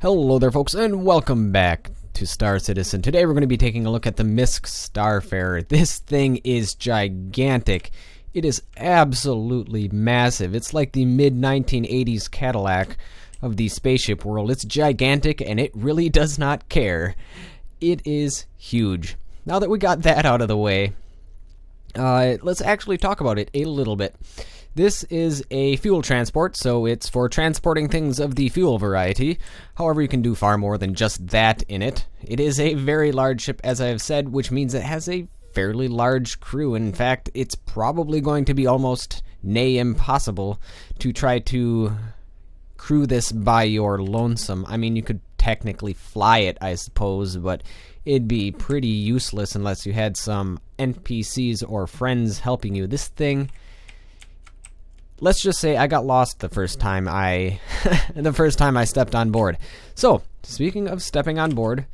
Hello there folks, and welcome back to Star Citizen. Today we're going to be taking a look at the Misc Starfarer. This thing is gigantic. It is absolutely massive. It's like the mid-1980s Cadillac of the spaceship world. It's gigantic and it really does not care. It is huge. Now that we got that out of the way, let's actually talk about it a little bit. This is a fuel transport, so it's for transporting things of the fuel variety. However, you can do far more than just that in it. It is a very large ship, as I have said, which means it has a fairly large crew. In fact, it's probably going to be almost nay impossible to try to crew this by your lonesome. I mean, you could technically fly it, I suppose, but it'd be pretty useless unless you had some NPCs or friends helping you. This thing... Let's just say I got lost the first time I stepped on board. So, speaking of stepping on board,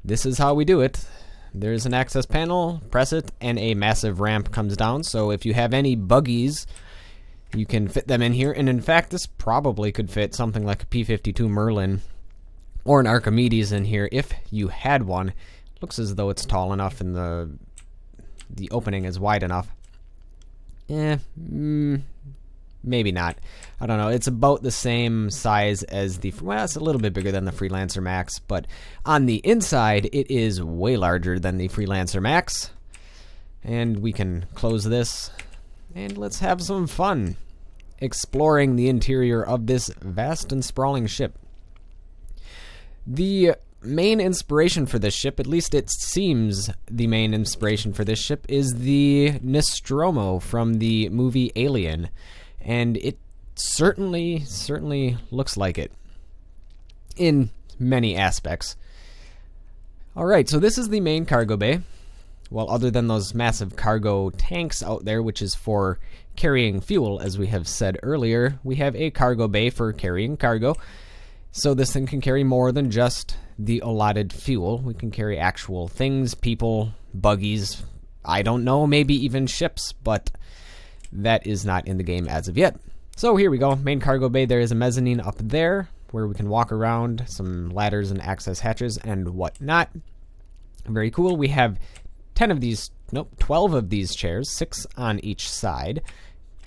this is how we do it. There's an access panel, press it, and a massive ramp comes down. So if you have any buggies, you can fit them in here. And in fact, this probably could fit something like a P-52 Merlin or an Archimedes in here if you had one. It looks as though it's tall enough and the opening is wide enough. Maybe not. I don't know. It's about the same size as the... Well, it's a little bit bigger than the Freelancer Max, but on the inside, it is way larger than the Freelancer Max. And we can close this, and let's have some fun exploring the interior of this vast and sprawling ship. The main inspiration for this ship, at least it seems the main inspiration for this ship, is the Nostromo from the movie Alien. And it certainly looks like it in many aspects. Alright, so this is the main cargo bay. Well, other than those massive cargo tanks out there, which is for carrying fuel, as we have said earlier, we have a cargo bay for carrying cargo. So this thing can carry more than just the allotted fuel. We can carry actual things, people, buggies, I don't know, maybe even ships, but that is not in the game as of yet. So here we go, main cargo bay. There is a mezzanine up there where we can walk around, some ladders and access hatches and whatnot. Very cool. We have 12 of these chairs, 6 on each side.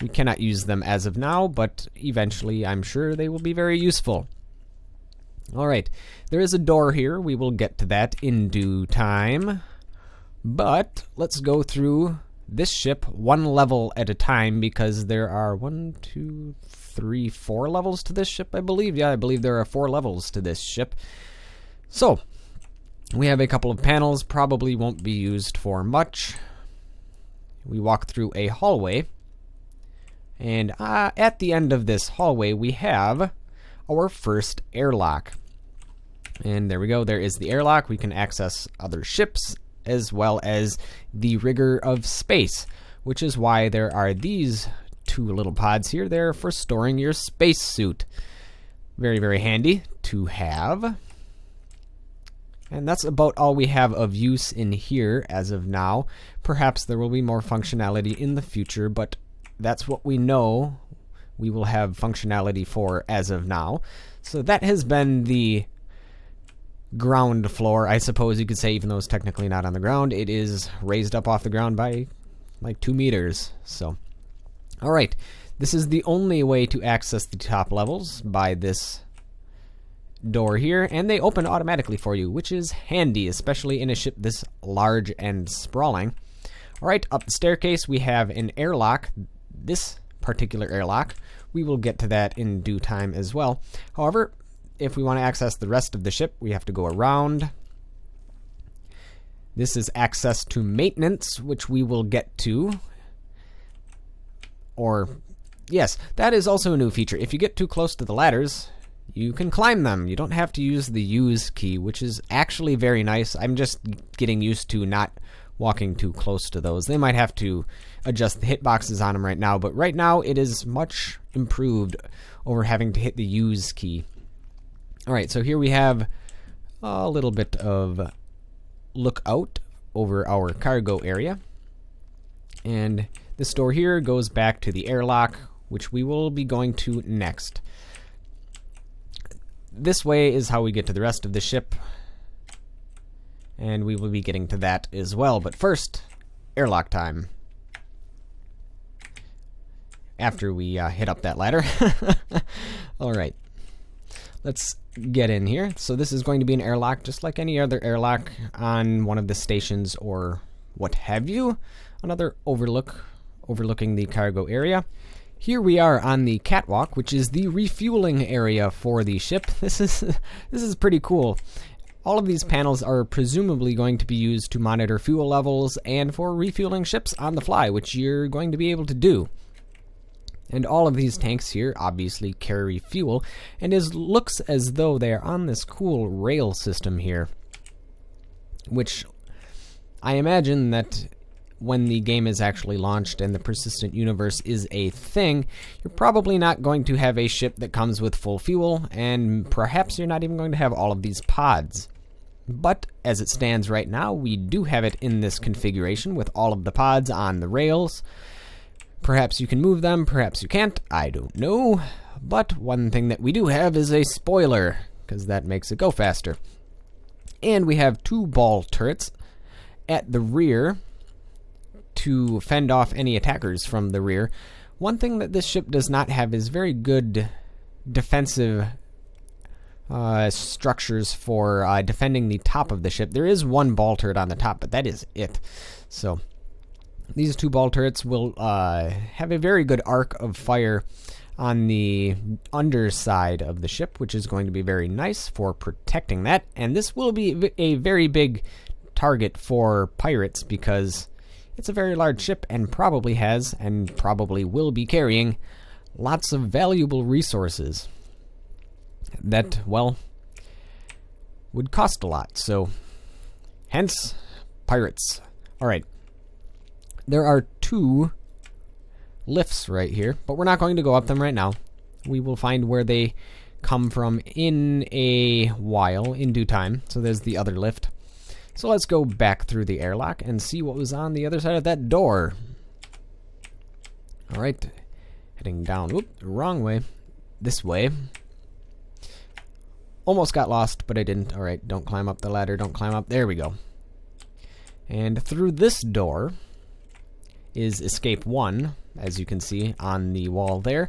We cannot use them as of now, but eventually I'm sure they will be very useful. Alright, there is a door here. We will get to that in due time. But let's go through this ship one level at a time, because there are 4 levels to this ship, I believe. Yeah, I believe there are 4 levels to this ship. So, we have a couple of panels, probably won't be used for much. We walk through a hallway, and at the end of this hallway we have our first airlock. And there we go, there is the airlock. We can access other ships as well as the rigger of space, which is why there are these 2 little pods here. They're for storing your spacesuit. Very, very handy to have. And that's about all we have of use in here as of now. Perhaps there will be more functionality in the future, but that's what we know we will have functionality for as of now. So that has been the ground floor, I suppose you could say, even though it's technically not on the ground. It is raised up off the ground by like 2 meters. So, alright, this is the only way to access the top levels, by this door here, and they open automatically for you, which is handy, especially in a ship this large and sprawling. Alright, up the staircase we have an airlock. This particular airlock, we will get to that in due time as well. However, if we want to access the rest of the ship, we have to go around. This is access to maintenance, which we will get to. Or, yes, that is also a new feature. If you get too close to the ladders, you can climb them. You don't have to use the use key, which is actually very nice. I'm just getting used to not walking too close to those. They might have to adjust the hitboxes on them right now, but right now it is much improved over having to hit the use key. Alright, so here we have a little bit of lookout over our cargo area. And this door here goes back to the airlock, which we will be going to next. this way is how we get to the rest of the ship, and we will be getting to that as well. But first, airlock time. After we hit up that ladder. Alright. Let's get in here. So this is going to be an airlock, just like any other airlock on one of the stations or what have you. Another overlooking the cargo area. Here we are on the catwalk, which is the refueling area for the ship. This is pretty cool. All of these panels are presumably going to be used to monitor fuel levels and for refueling ships on the fly, which you're going to be able to do. And all of these tanks here obviously carry fuel, and it looks as though they are on this cool rail system here, which I imagine that when the game is actually launched and the persistent universe is a thing, you're probably not going to have a ship that comes with full fuel, and perhaps you're not even going to have all of these pods. But as it stands right now, we do have it in this configuration with all of the pods on the rails. Perhaps you can move them, perhaps you can't, I don't know. But one thing that we do have is a spoiler, because that makes it go faster. And we have 2 ball turrets at the rear to fend off any attackers from the rear. One thing that this ship does not have is very good defensive structures for defending the top of the ship. There is 1 ball turret on the top, but that is it. So these 2 ball turrets will have a very good arc of fire on the underside of the ship, which is going to be very nice for protecting that. And this will be a very big target for pirates because it's a very large ship and probably has and probably will be carrying lots of valuable resources that, well, would cost a lot. So, hence, pirates. Alright. There are 2 lifts right here, but we're not going to go up them right now. We will find where they come from in a while, in due time. So there's the other lift. So let's go back through the airlock and see what was on the other side of that door. Alright, heading down. Whoop, wrong way. This way. Almost got lost, but I didn't. Alright, don't climb up the ladder, don't climb up. There we go. And through this door is escape 1, as you can see on the wall there.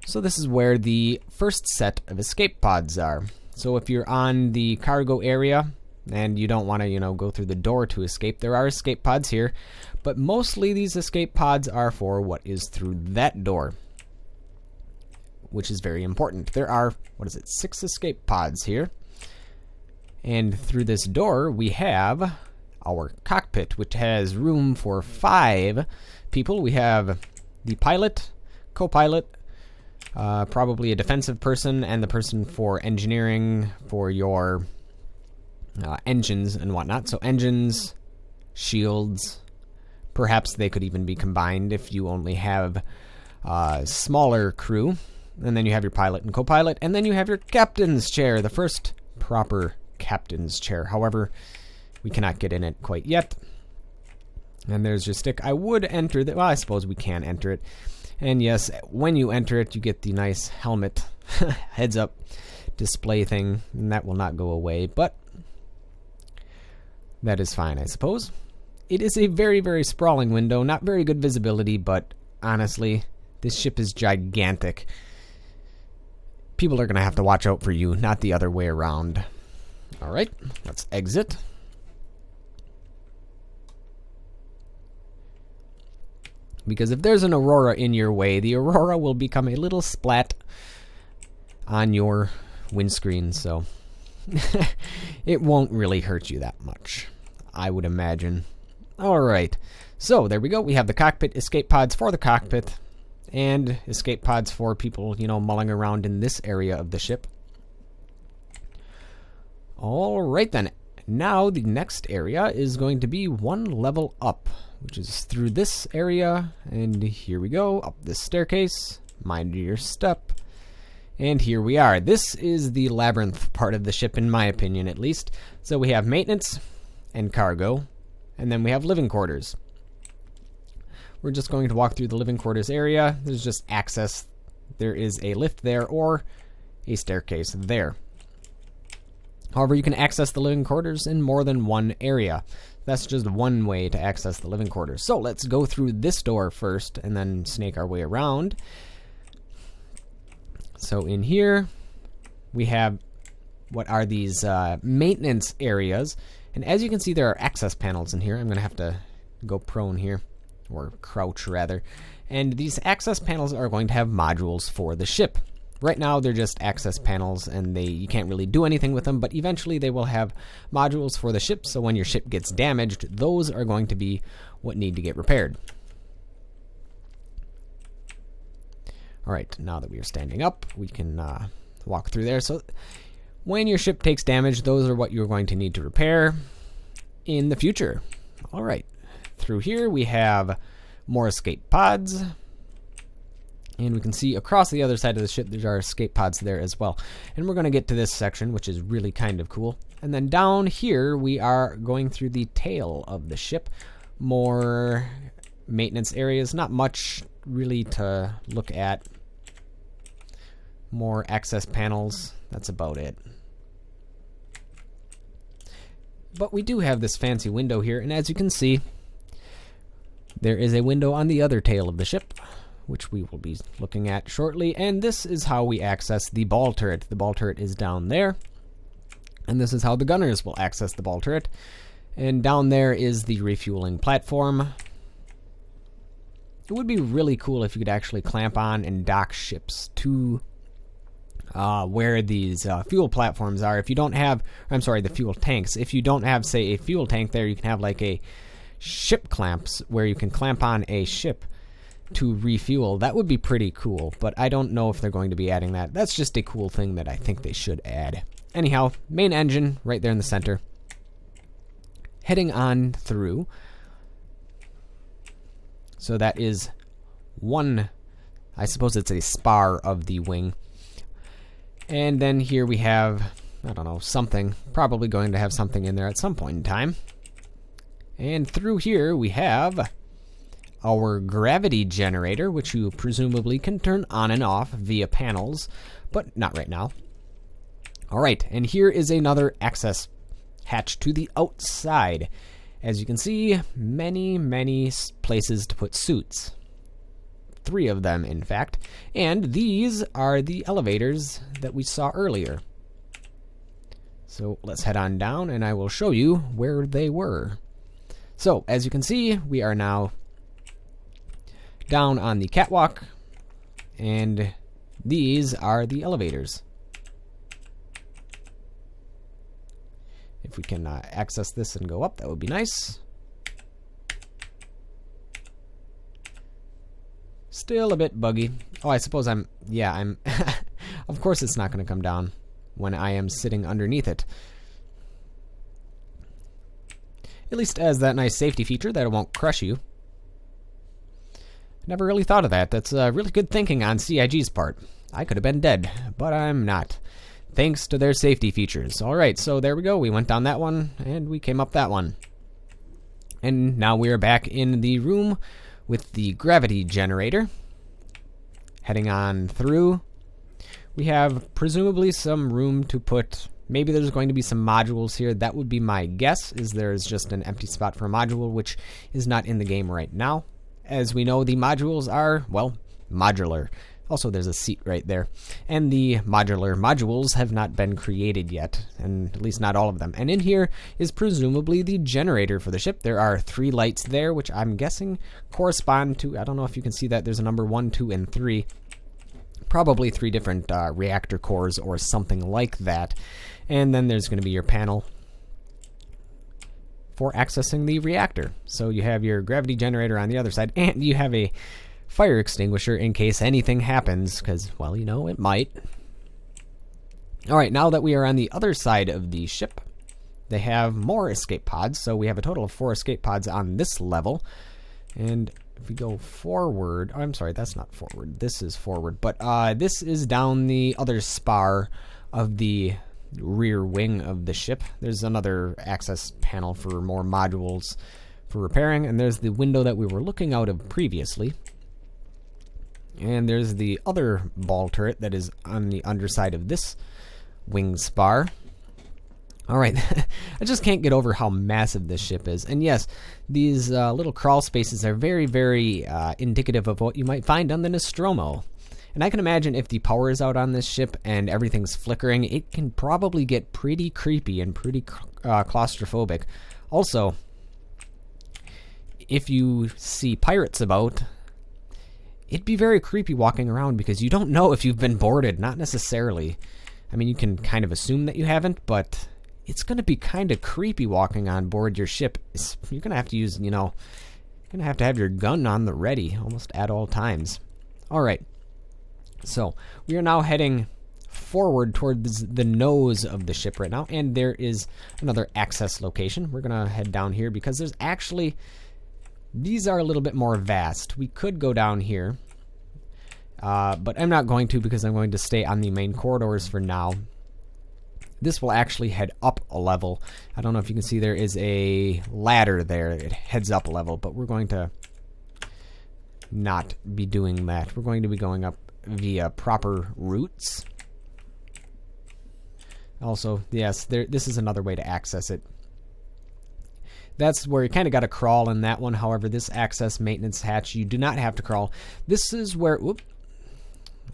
So this is where the first set of escape pods are. So if you're on the cargo area and you don't want to, go through the door to escape, there are escape pods here. But mostly these escape pods are for what is through that door, which is very important. There are, 6 escape pods here. And through this door we have our cockpit, which has room for 5 people. We have the pilot, co-pilot, probably a defensive person, and the person for engineering for your engines and whatnot. So engines, shields, perhaps they could even be combined if you only have a smaller crew. And then you have your pilot and co-pilot, and then you have your captain's chair, the first proper captain's chair. However, we cannot get in it quite yet. And there's your stick. I would enter that. Well, I suppose we can enter it. And yes, when you enter it, you get the nice helmet heads up display thing, and that will not go away, but that is fine, I suppose. It is a very, very sprawling window. Not very good visibility, but honestly, this ship is gigantic. People are going to have to watch out for you, not the other way around. Alright, let's exit. Because if there's an aurora in your way, the aurora will become a little splat on your windscreen, so it won't really hurt you that much, I would imagine. Alright, so there we go. We have the cockpit, escape pods for the cockpit, and escape pods for people, mulling around in this area of the ship. Alright then, now the next area is going to be 1 level up, which is through this area, and here we go, up this staircase, mind your step, and here we are. This is the labyrinth part of the ship, in my opinion at least. So we have maintenance and cargo, and then we have living quarters. We're just going to walk through the living quarters area. There's just access. There is a lift there, or a staircase there. However, you can access the living quarters in more than one area. That's just one way to access the living quarters. So let's go through this door first and then snake our way around. So in here, we have what are these maintenance areas. And as you can see, there are access panels in here. I'm going to have to go prone here, or crouch rather. And these access panels are going to have modules for the ship. Right now, they're just access panels, and you can't really do anything with them, but eventually they will have modules for the ship, so when your ship gets damaged, those are going to be what need to get repaired. Alright, now that we are standing up, we can walk through there. So when your ship takes damage, those are what you're going to need to repair in the future. Alright, through here we have more escape pods. And we can see across the other side of the ship, there are escape pods there as well. And we're going to get to this section, which is really kind of cool. And then down here, we are going through the tail of the ship. More maintenance areas. Not much really to look at. More access panels. That's about it. But we do have this fancy window here. And as you can see, there is a window on the other tail of the ship, which we will be looking at shortly. And this is how we access the ball turret. The ball turret is down there. And this is how the gunners will access the ball turret. And down there is the refueling platform. It would be really cool if you could actually clamp on and dock ships to where these fuel platforms are. If you don't have, I'm sorry, the fuel tanks. If you don't have, say, a fuel tank there, you can have like a ship clamps where you can clamp on a ship to refuel. That would be pretty cool, but I don't know if they're going to be adding that. That's just a cool thing that I think they should add. Anyhow, main engine right there in the center. Heading on through. So that is one, I suppose it's a spar of the wing. And then here we have, I don't know, something. Probably going to have something in there at some point in time. And through here we have our gravity generator, which you presumably can turn on and off via panels, but not right now. Alright, and here is another access hatch to the outside. As you can see, many places to put suits. 3 of them, in fact. And these are the elevators that we saw earlier. So let's head on down and I will show you where they were. So, as you can see, we are now down on the catwalk, and these are the elevators. If we can access this and go up, that would be nice. Still a bit buggy. Oh, I suppose I'm of course it's not going to come down when I am sitting underneath it. At least it has that nice safety feature that it won't crush you. Never really thought of that. That's really good thinking on CIG's part. I could have been dead, but I'm not. Thanks to their safety features. Alright, so there we go. We went down that one, and we came up that one. And now we are back in the room with the gravity generator. Heading on through. We have presumably some room to put, maybe there's going to be some modules here. That would be my guess, is there's just an empty spot for a module, which is not in the game right now. As we know, the modules are, well, modular. Also, there's a seat right there. And the modular modules have not been created yet, and at least not all of them. And in here is presumably the generator for the ship. There are 3 lights there, which I'm guessing correspond to, I don't know if you can see that, there's a number 1, 2, and 3. Probably 3 different reactor cores or something like that. And then there's going to be your panel for accessing the reactor. So you have your gravity generator on the other side, and you have a fire extinguisher in case anything happens, because, well, you know, it might. Alright, now that we are on the other side of the ship, they have more escape pods, so we have a total of 4 escape pods on this level. And if we go forward, oh, I'm sorry, that's not forward, this is forward, but this is down the other spar of the rear wing of the ship. There's another access panel for more modules for repairing, and there's the window that we were looking out of previously. And there's the other ball turret that is on the underside of this wing spar. Alright, I just can't get over how massive this ship is. And yes, these little crawl spaces are very, very indicative of what you might find on the Nostromo. And I can imagine if the power is out on this ship and everything's flickering, it can probably get pretty creepy and pretty claustrophobic. Also, if you see pirates about, it'd be very creepy walking around because you don't know if you've been boarded, not necessarily. I mean, you can kind of assume that you haven't, but it's going to be kind of creepy walking on board your ship. You're going to have to use, you're going to have your gun on the ready almost at all times. All right. So we are now heading forward towards the nose of the ship right now, and there is another access location. We're going to head down here because there's actually, these are a little bit more vast. We could go down here, but I'm not going to because I'm going to stay on the main corridors for now. This will actually head up a level. I don't know if you can see there is a ladder there. It heads up a level, but we're going to not be doing that. We're going to be going up via proper routes. Also, yes, this is another way to access it. That's where you kind of got to crawl in that one. However, this access maintenance hatch, you do not have to crawl. This is where,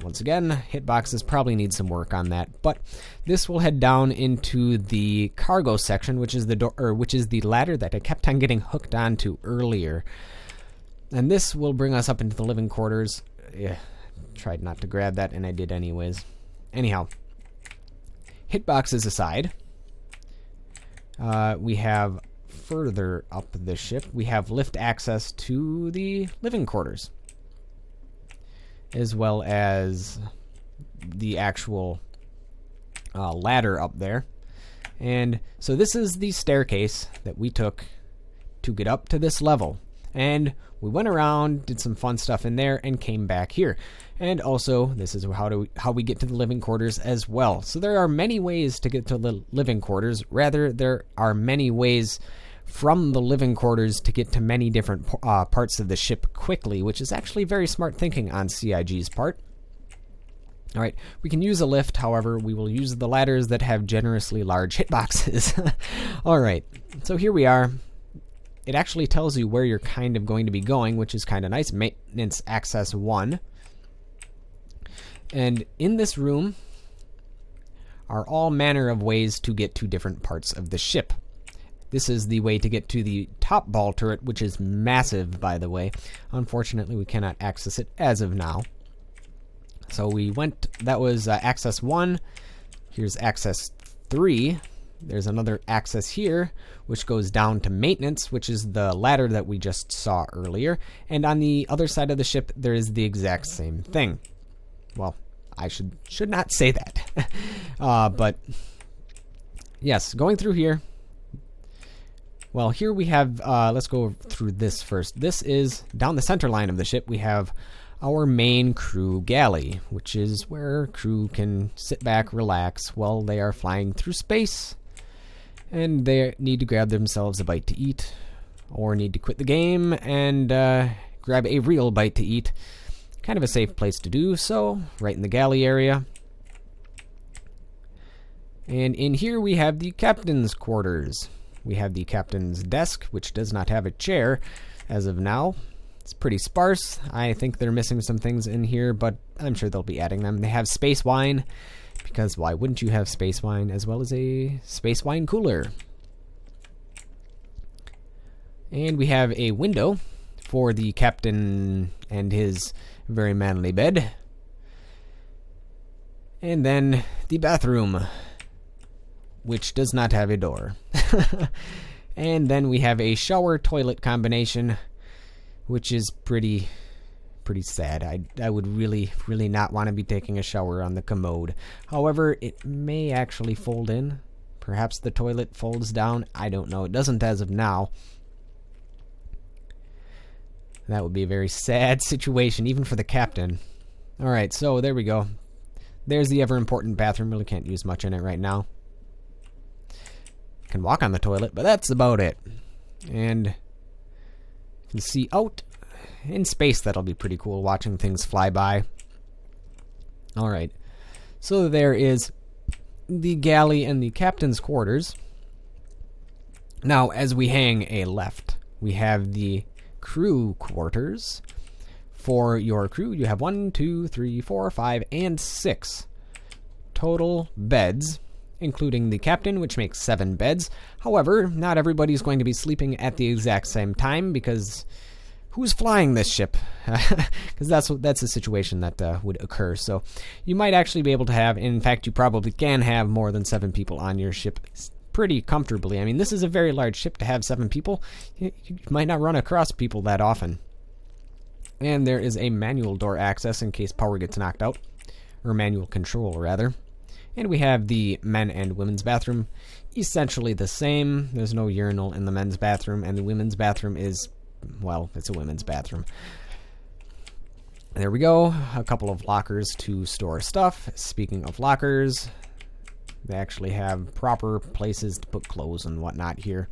once again, hitboxes probably need some work on that, but this will head down into the cargo section, which is the door, or which is the ladder that I kept on getting hooked onto earlier. And this will bring us up into the living quarters. Yeah, tried not to grab that, and I did anyways. Anyhow, hitboxes aside, we have further up the ship, we have lift access to the living quarters, as well as the actual ladder up there. And so this is the staircase that we took to get up to this level. And we went around, did some fun stuff in there, and came back here. And also, this is how we get to the living quarters as well. So there are many ways to get to the living quarters. Rather, there are many ways from the living quarters to get to many different parts of the ship quickly, which is actually very smart thinking on CIG's part. All right, we can use a lift. However, we will use the ladders that have generously large hitboxes. All right, so here we are. It actually tells you where you're kind of going to be going, which is kind of nice. Maintenance access 1. And in this room are all manner of ways to get to different parts of the ship. This is the way to get to the top ball turret, which is massive, by the way. Unfortunately, we cannot access it as of now. So we went, that was access 1. Here's access 3. There's another access here, which goes down to maintenance, which is the ladder that we just saw earlier. And on the other side of the ship, there is the exact same thing. Well, I should not say that. But yes, going through here. Well, here we have, let's go through this first. This is, down the center line of the ship, we have our main crew galley, which is where crew can sit back, relax while they are flying through space. And they need to grab themselves a bite to eat, or need to quit the game and grab a real bite to eat. Kind of a safe place to do so, right in the galley area. And in here we have the captain's quarters. We have the captain's desk, which does not have a chair as of now. It's pretty sparse. I think they're missing some things in here, but I'm sure they'll be adding them. They have space wine, because why wouldn't you have space wine, as well as a space wine cooler. And we have a window for the captain and his very manly bed. And then the bathroom, which does not have a door. And then we have a shower toilet combination, which is pretty sad. I would really not want to be taking a shower on the commode. However, it may actually fold in. Perhaps the toilet folds down. I don't know. It doesn't as of now. That would be a very sad situation, even for the captain. Alright, so there we go. There's the ever-important bathroom. Really can't use much in it right now. Can walk on the toilet, but that's about it. And you can see out in space, that'll be pretty cool, watching things fly by. Alright, so there is the galley and the captain's quarters. Now, as we hang a left, we have the crew quarters. For your crew, you have 1, 2, 3, 4, 5, and 6 total beds, including the captain, which makes 7 beds. However, not everybody's going to be sleeping at the exact same time, because who's flying this ship? Because that's a situation that would occur. So you might actually be able to have, in fact, you probably can have more than 7 people on your ship pretty comfortably. I mean, this is a very large ship to have 7 people. You might not run across people that often. And there is a manual door access in case power gets knocked out, or manual control, rather. And we have the men and women's bathroom, essentially the same. There's no urinal in the men's bathroom, and the women's bathroom is, well, it's a women's bathroom. There we go. A couple of lockers to store stuff. Speaking of lockers, they actually have proper places to put clothes and whatnot here.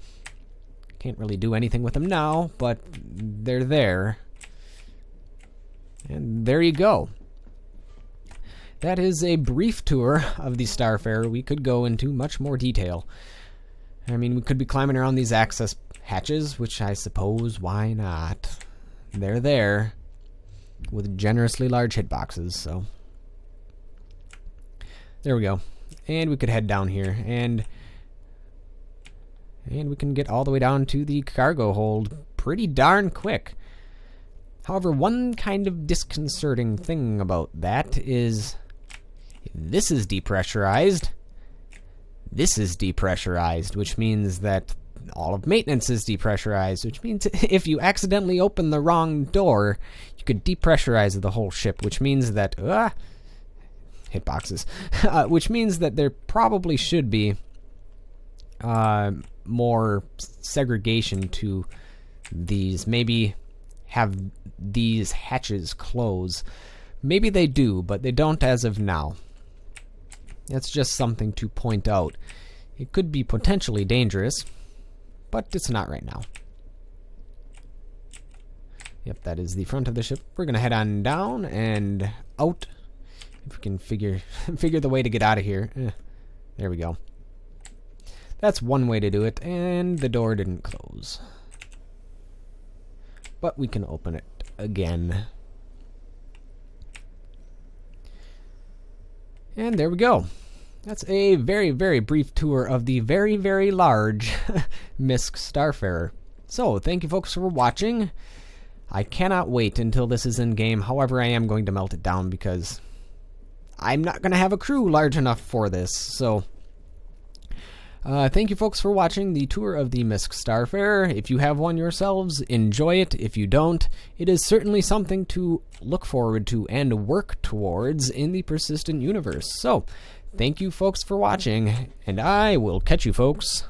Can't really do anything with them now, but they're there. And there you go. That is a brief tour of the Starfarer. We could go into much more detail. I mean, we could be climbing around these access hatches, which I suppose, why not? They're there with generously large hitboxes, so. There we go. And we could head down here, and we can get all the way down to the cargo hold pretty darn quick. However, one kind of disconcerting thing about that is this is depressurized. This is depressurized, which means that all of maintenance is depressurized, which means if you accidentally open the wrong door, you could depressurize the whole ship, which means that hitboxes, which means that there probably should be more segregation to these. Maybe have these hatches close. Maybe they do, but they don't as of now. That's just something to point out. It could be potentially dangerous, but it's not right now. Yep, that is the front of the ship. We're gonna head on down and out. If we can figure the way to get out of here. There we go. That's one way to do it, and the door didn't close. But we can open it again. And there we go. That's a very, very brief tour of the very, very large Misc Starfarer. So, thank you folks for watching. I cannot wait until this is in game. However, I am going to melt it down because I'm not going to have a crew large enough for this. So, thank you folks for watching the tour of the Misc Starfarer. If you have one yourselves, enjoy it. If you don't, it is certainly something to look forward to and work towards in the persistent universe. So, thank you folks for watching, and I will catch you folks